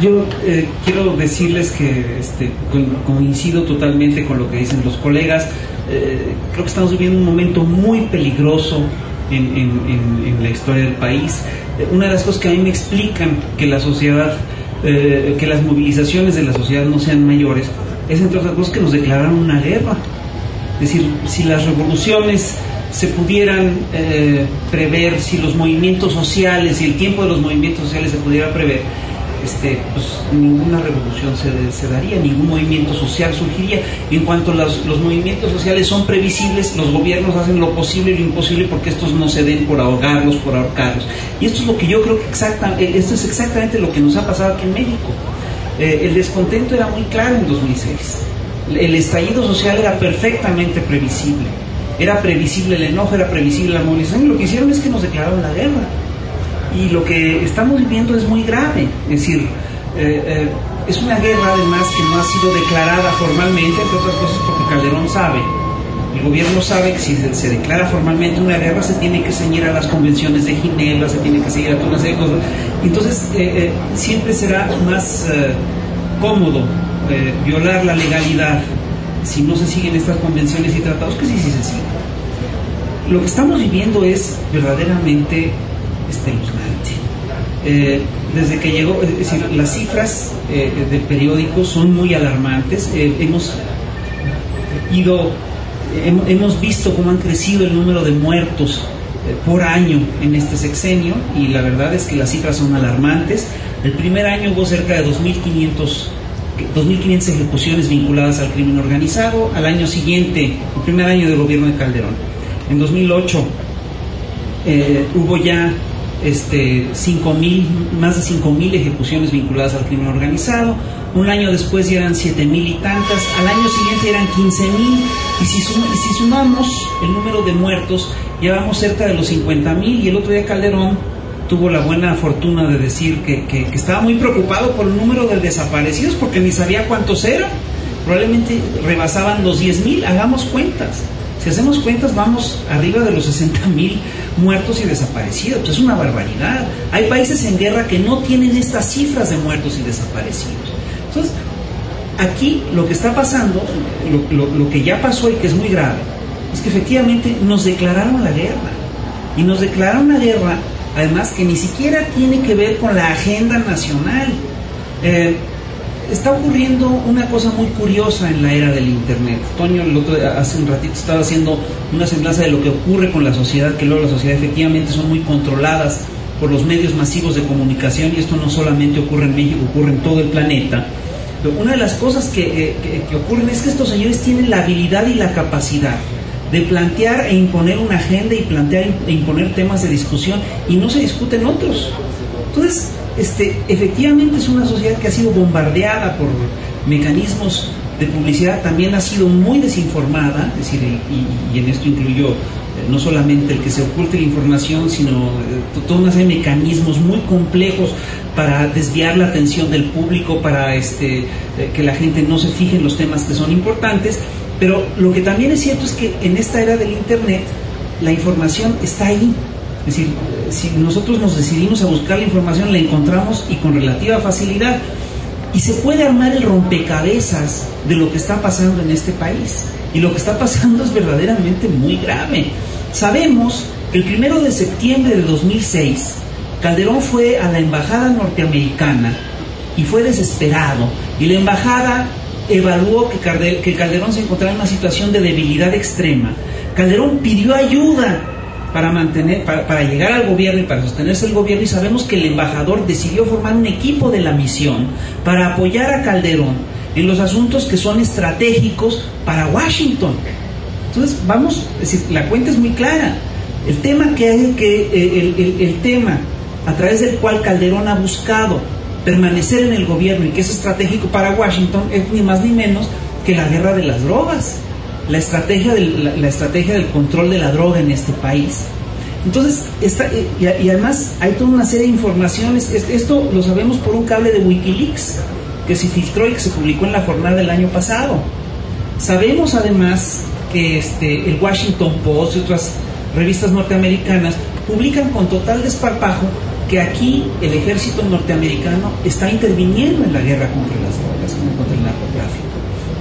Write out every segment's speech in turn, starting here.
Yo quiero decirles que coincido totalmente con lo que dicen los colegas. Creo que estamos viviendo un momento muy peligroso en la historia del país. Una de las cosas que a mí me explican que la sociedad, que las movilizaciones de la sociedad no sean mayores, es entre otras cosas que nos declararon una guerra. Es decir, si las revoluciones se pudieran prever, si los movimientos sociales y el tiempo de los movimientos sociales se pudiera prever, pues ninguna revolución se daría, ningún movimiento social surgiría. En cuanto los movimientos sociales son previsibles, los gobiernos hacen lo posible y lo imposible porque estos no se den, por ahogarlos, por ahorcarlos. Y esto es lo que yo creo que esto es exactamente lo que nos ha pasado aquí en México. El descontento era muy claro en 2006. El estallido social era perfectamente previsible. Era previsible el enojo, era previsible la movilización, y lo que hicieron es que nos declararon la guerra. Y lo que estamos viviendo es muy grave. Es decir, es una guerra además que no ha sido declarada formalmente, entre otras cosas porque Calderón sabe, el gobierno sabe que si se declara formalmente una guerra se tiene que ceñir a las convenciones de Ginebra, se tiene que seguir a toda una serie de cosas. Entonces siempre será más cómodo violar la legalidad si no se siguen estas convenciones y tratados que si se siguen. Lo que estamos viviendo es verdaderamente espeluznante. Desde que llegó, es decir, las cifras del periódico son muy alarmantes. Hemos visto cómo han crecido el número de muertos por año en este sexenio, y la verdad es que las cifras son alarmantes. El primer año hubo cerca de 2.500 ejecuciones vinculadas al crimen organizado. Al año siguiente, el primer año del gobierno de Calderón, en 2008, hubo ya más de 5.000 ejecuciones vinculadas al crimen organizado. Un año después ya eran 7.000 y tantas. Al año siguiente eran 15.000. Y si sumamos el número de muertos, ya vamos cerca de los 50.000. Y el otro día Calderón tuvo la buena fortuna de decir que estaba muy preocupado por el número de desaparecidos, porque ni sabía cuántos eran. Probablemente rebasaban los 10.000. Hagamos cuentas. Si hacemos cuentas, vamos arriba de los 60.000 muertos y desaparecidos. Pues es una barbaridad. Hay países en guerra que no tienen estas cifras de muertos y desaparecidos. Entonces, aquí lo que está pasando, lo que ya pasó y que es muy grave, es que efectivamente nos declararon la guerra. Y nos declararon la guerra, además, que ni siquiera tiene que ver con la agenda nacional. Está ocurriendo una cosa muy curiosa en la era del Internet. Toño hace un ratito estaba haciendo una semblanza de lo que ocurre con la sociedad, que luego la sociedad efectivamente son muy controladas por los medios masivos de comunicación, y esto no solamente ocurre en México, ocurre en todo el planeta. Pero una de las cosas que ocurren es que estos señores tienen la habilidad y la capacidad de plantear e imponer una agenda, y plantear e imponer temas de discusión, y no se discuten otros. Entonces, efectivamente es una sociedad que ha sido bombardeada por mecanismos de publicidad, también ha sido muy desinformada, es decir, y en esto incluyo no solamente el que se oculte la información, sino toda una serie de mecanismos muy complejos para desviar la atención del público, para que la gente no se fije en los temas que son importantes. Pero lo que también es cierto es que en esta era del Internet la información está ahí. Es decir, si nosotros nos decidimos a buscar la información, la encontramos, y con relativa facilidad. Y se puede armar el rompecabezas de lo que está pasando en este país. Y lo que está pasando es verdaderamente muy grave. Sabemos que el 1 de septiembre de 2006, Calderón fue a la embajada norteamericana y fue desesperado. Y la embajada evaluó que Calderón se encontraba en una situación de debilidad extrema. Calderón pidió ayuda para llegar al gobierno y para sostenerse el gobierno, y sabemos que el embajador decidió formar un equipo de la misión para apoyar a Calderón en los asuntos que son estratégicos para Washington. Entonces, es decir, la cuenta es muy clara. El tema el tema a través del cual Calderón ha buscado permanecer en el gobierno y que es estratégico para Washington es ni más ni menos que la guerra de las drogas. La estrategia del control de la droga en este país. Entonces, y además hay toda una serie de informaciones. Esto lo sabemos por un cable de Wikileaks que se filtró y que se publicó en la jornada del año pasado. Sabemos además que el Washington Post y otras revistas norteamericanas publican con total desparpajo que aquí el ejército norteamericano está interviniendo en la guerra contra las drogas, contra el narcotráfico.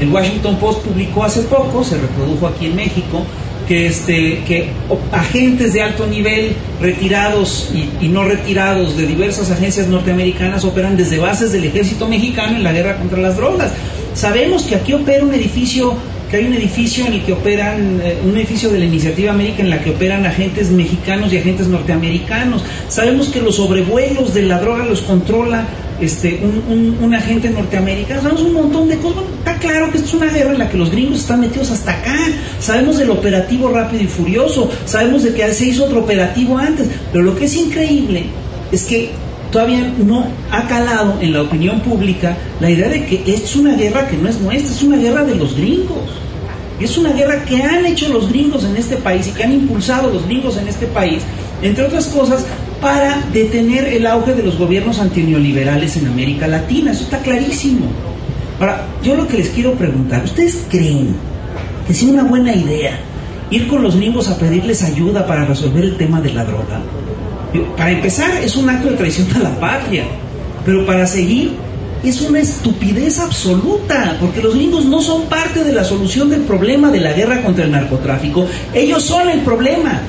El Washington Post publicó hace poco, se reprodujo aquí en México, que agentes de alto nivel, retirados y no retirados de diversas agencias norteamericanas, operan desde bases del ejército mexicano en la guerra contra las drogas. Sabemos que aquí opera un edificio, que hay un edificio en el que operan, un edificio de la Iniciativa América en la que operan agentes mexicanos y agentes norteamericanos. Sabemos que los sobrevuelos de la droga los controla un agente norteamericano. Sabemos un montón de cosas. Bueno, está claro que esto es una guerra en la que los gringos están metidos hasta acá. Sabemos del operativo Rápido y Furioso, sabemos de que se hizo otro operativo antes, pero lo que es increíble es que todavía no ha calado en la opinión pública la idea de que es una guerra que no es nuestra, es una guerra de los gringos. Es una guerra que han hecho los gringos en este país y que han impulsado los gringos en este país, entre otras cosas, para detener el auge de los gobiernos antineoliberales en América Latina. Eso está clarísimo. Ahora, yo lo que les quiero preguntar, ¿ustedes creen que es una buena idea ir con los gringos a pedirles ayuda para resolver el tema de la droga? Para empezar, es un acto de traición a la patria, pero para seguir, es una estupidez absoluta, porque los gringos no son parte de la solución del problema de la guerra contra el narcotráfico. Ellos son el problema.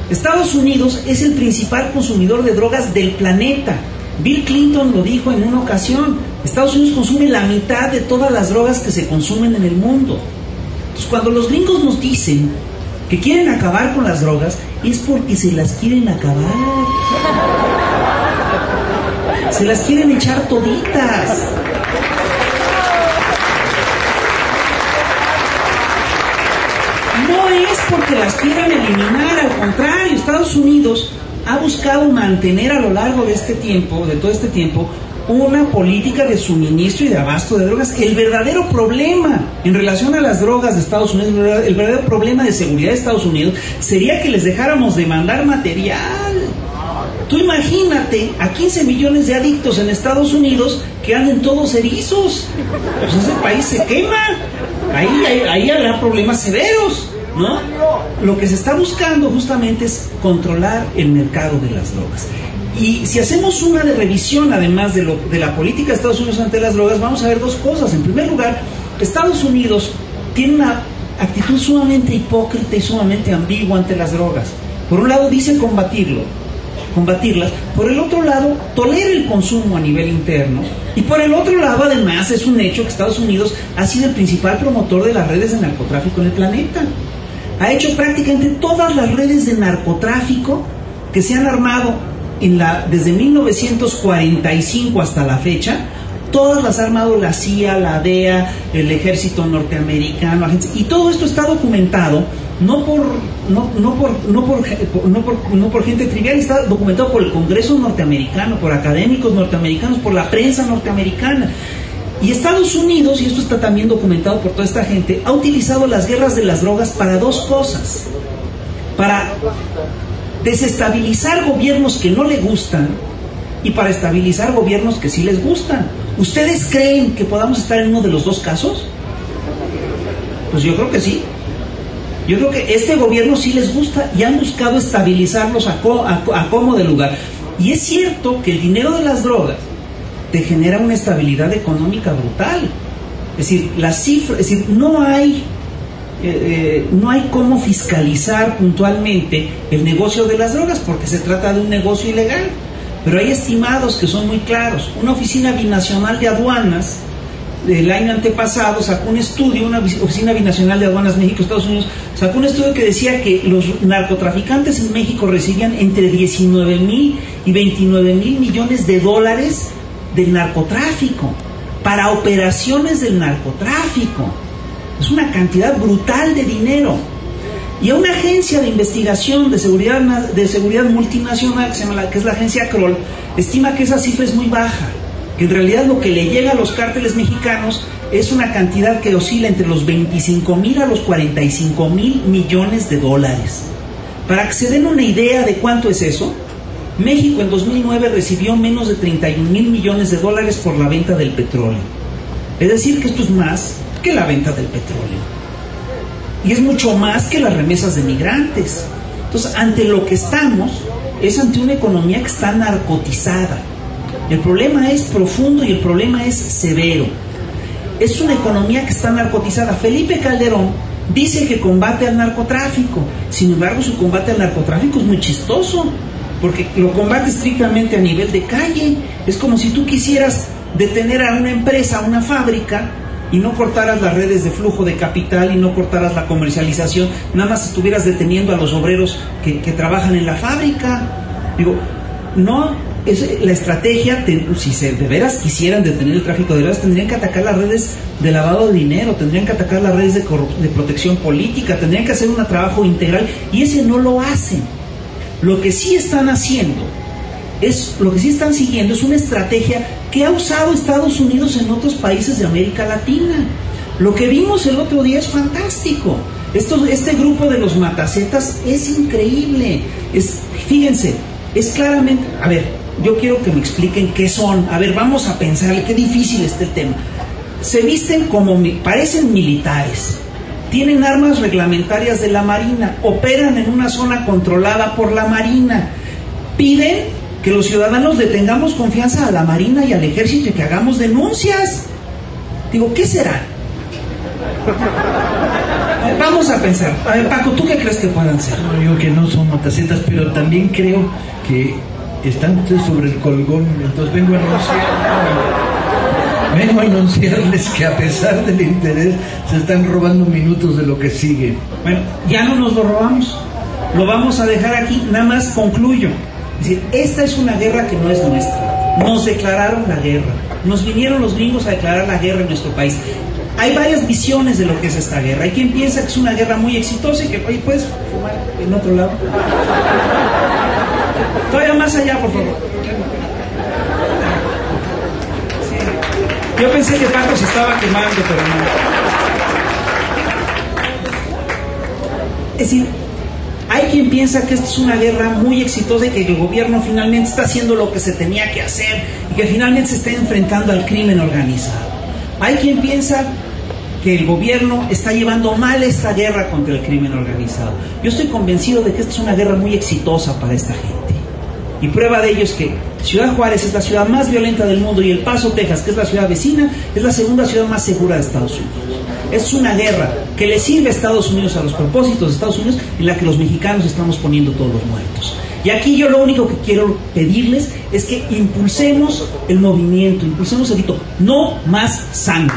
Estados Unidos es el principal consumidor de drogas del planeta. Bill Clinton lo dijo en una ocasión. Estados Unidos consume la mitad de todas las drogas que se consumen en el mundo. Entonces, cuando los gringos nos dicen que quieren acabar con las drogas, es porque se las quieren acabar. Se las quieren echar toditas. No es porque las quieran eliminar, al contrario, Estados Unidos ha buscado mantener a lo largo de este tiempo, de todo este tiempo, una política de suministro y de abasto de drogas. El verdadero problema en relación a las drogas de Estados Unidos, el verdadero problema de seguridad de Estados Unidos sería que les dejáramos de mandar material. Tú imagínate a 15 millones de adictos en Estados Unidos que anden todos erizos. Pues ese país se quema. Ahí habrá problemas severos, ¿no? Lo que se está buscando justamente es controlar el mercado de las drogas. Y si hacemos una revisión, además de la política de Estados Unidos ante las drogas, vamos a ver dos cosas. En primer lugar, Estados Unidos tiene una actitud sumamente hipócrita y sumamente ambigua ante las drogas. Por un lado dice combatirlas, por el otro lado tolera el consumo a nivel interno, y por el otro lado además es un hecho que Estados Unidos ha sido el principal promotor de las redes de narcotráfico en el planeta. Ha hecho prácticamente todas las redes de narcotráfico que se han armado desde 1945 hasta la fecha. Todas las ha armado la CIA, la DEA, el ejército norteamericano, y todo esto está documentado no por gente trivial, está documentado por el Congreso norteamericano, por académicos norteamericanos, por la prensa norteamericana. Y Estados Unidos, y esto está también documentado por toda esta gente, ha utilizado las guerras de las drogas para dos cosas: para desestabilizar gobiernos que no le gustan y para estabilizar gobiernos que sí les gustan. ¿Ustedes creen que podamos estar en uno de los dos casos? Pues yo creo que sí. Yo creo que este gobierno sí les gusta y han buscado estabilizarlos a como de lugar. Y es cierto que el dinero de las drogas te genera una estabilidad económica brutal. Es decir, las cifras, es decir, no hay cómo fiscalizar puntualmente el negocio de las drogas porque se trata de un negocio ilegal. Pero hay estimados que son muy claros. Una oficina binacional de aduanas del año antepasado sacó un estudio, una oficina binacional de aduanas México-Estados Unidos, sacó un estudio que decía que los narcotraficantes en México recibían entre 19,000 y 29,000 millones de dólares del narcotráfico, para operaciones del narcotráfico. Es una cantidad brutal de dinero. Y a una agencia de investigación de seguridad multinacional que es la agencia Kroll, estima que esa cifra es muy baja, que en realidad lo que le llega a los cárteles mexicanos es una cantidad que oscila entre los 25,000 a los 45,000 millones de dólares. Para que se den una idea de cuánto es eso, México en 2009 recibió menos de 31,000 millones de dólares por la venta del petróleo. Es decir, que esto es más que la venta del petróleo. Y es mucho más que las remesas de migrantes. Entonces, ante lo que estamos es ante una economía que está narcotizada. El problema es profundo y el problema es severo. Es una economía que está narcotizada. Felipe Calderón dice que combate al narcotráfico. Sin embargo, su combate al narcotráfico es muy chistoso, porque lo combate estrictamente a nivel de calle. Es como si tú quisieras detener a una empresa, a una fábrica, y no cortaras las redes de flujo de capital y no cortaras la comercialización, nada más estuvieras deteniendo a los obreros que trabajan en la fábrica. Digo, no es la estrategia. Si de veras quisieran detener el tráfico de drogas, tendrían que atacar las redes de lavado de dinero, tendrían que atacar las redes de protección política, tendrían que hacer un trabajo integral, y ese no lo hacen. Lo que sí están haciendo lo que sí están siguiendo es una estrategia que ha usado Estados Unidos en otros países de América Latina. Lo que vimos el otro día es fantástico. Este grupo de los matacetas es increíble. Fíjense, es claramente... A ver, yo quiero que me expliquen qué son. A ver, vamos a pensarle, qué difícil está el tema. Se visten como... parecen militares. Tienen armas reglamentarias de la Marina. Operan en una zona controlada por la Marina. Piden que los ciudadanos le tengamos confianza a la Marina y al Ejército y que hagamos denuncias. Digo, ¿qué será? Vamos a pensar. A ver, Paco, ¿tú qué crees que puedan ser? No digo que no son matacetas, pero también creo que están ustedes sobre el colgón. Entonces vengo a anunciarles que a pesar del interés se están robando minutos de lo que sigue. Bueno, ya no nos lo robamos, lo vamos a dejar aquí. Nada más concluyo. Es decir, esta es una guerra que no es nuestra. Nos declararon la guerra. Nos vinieron los gringos a declarar la guerra en nuestro país. Hay varias visiones de lo que es esta guerra. Hay quien piensa que es una guerra muy exitosa y que, oye, ¿puedes fumar en otro lado? Todavía más allá, por favor. Sí. Yo pensé que Paco se estaba quemando, pero no. Es decir, hay quien piensa que esta es una guerra muy exitosa y que el gobierno finalmente está haciendo lo que se tenía que hacer y que finalmente se está enfrentando al crimen organizado. Hay quien piensa que el gobierno está llevando mal esta guerra contra el crimen organizado. Yo estoy convencido de que esta es una guerra muy exitosa para esta gente. Y prueba de ello es que Ciudad Juárez es la ciudad más violenta del mundo y El Paso, Texas, que es la ciudad vecina, es la segunda ciudad más segura de Estados Unidos. Es una guerra que le sirve a Estados Unidos, a los propósitos de Estados Unidos, en la que los mexicanos estamos poniendo todos los muertos. Y aquí yo lo único que quiero pedirles es que impulsemos el movimiento, impulsemos el grito, no más sangre.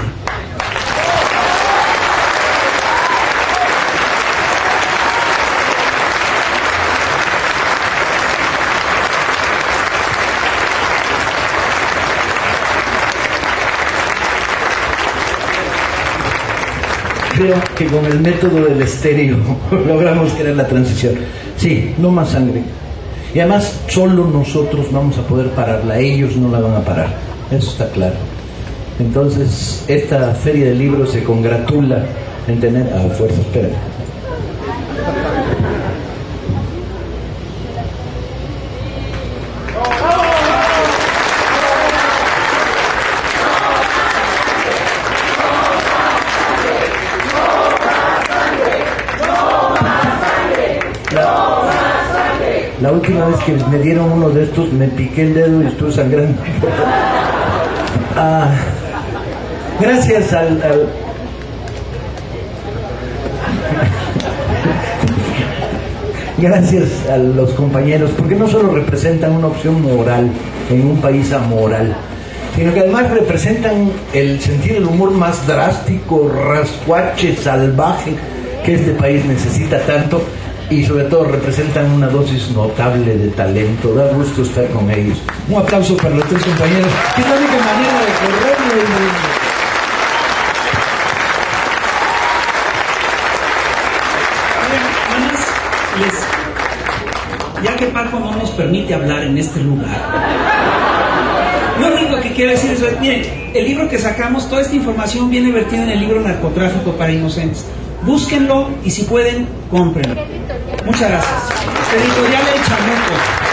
Creo que con el método del estéreo logramos crear la transición. Sí, no más sangre. Y además solo nosotros vamos a poder pararla, ellos no la van a parar. Eso está claro. Entonces, esta feria de libros se congratula en tener... a fuerza, espérate. La última vez que me dieron uno de estos me piqué el dedo y estuve sangrando. Gracias gracias a los compañeros, porque no solo representan una opción moral en un país amoral, sino que además representan el sentir el humor más drástico, rascuache, salvaje que este país necesita tanto. Y sobre todo representan una dosis notable de talento. Da gusto estar con ellos. Un aplauso para los tres compañeros. Es la única manera de correrlo. Ya que Paco no nos permite hablar en este lugar, lo único que quiero decir es, miren, el libro que sacamos, toda esta información viene vertida en el libro Narcotráfico para Inocentes. Búsquenlo y si pueden, cómprenlo. Muchas gracias. Editorial El Chamuco.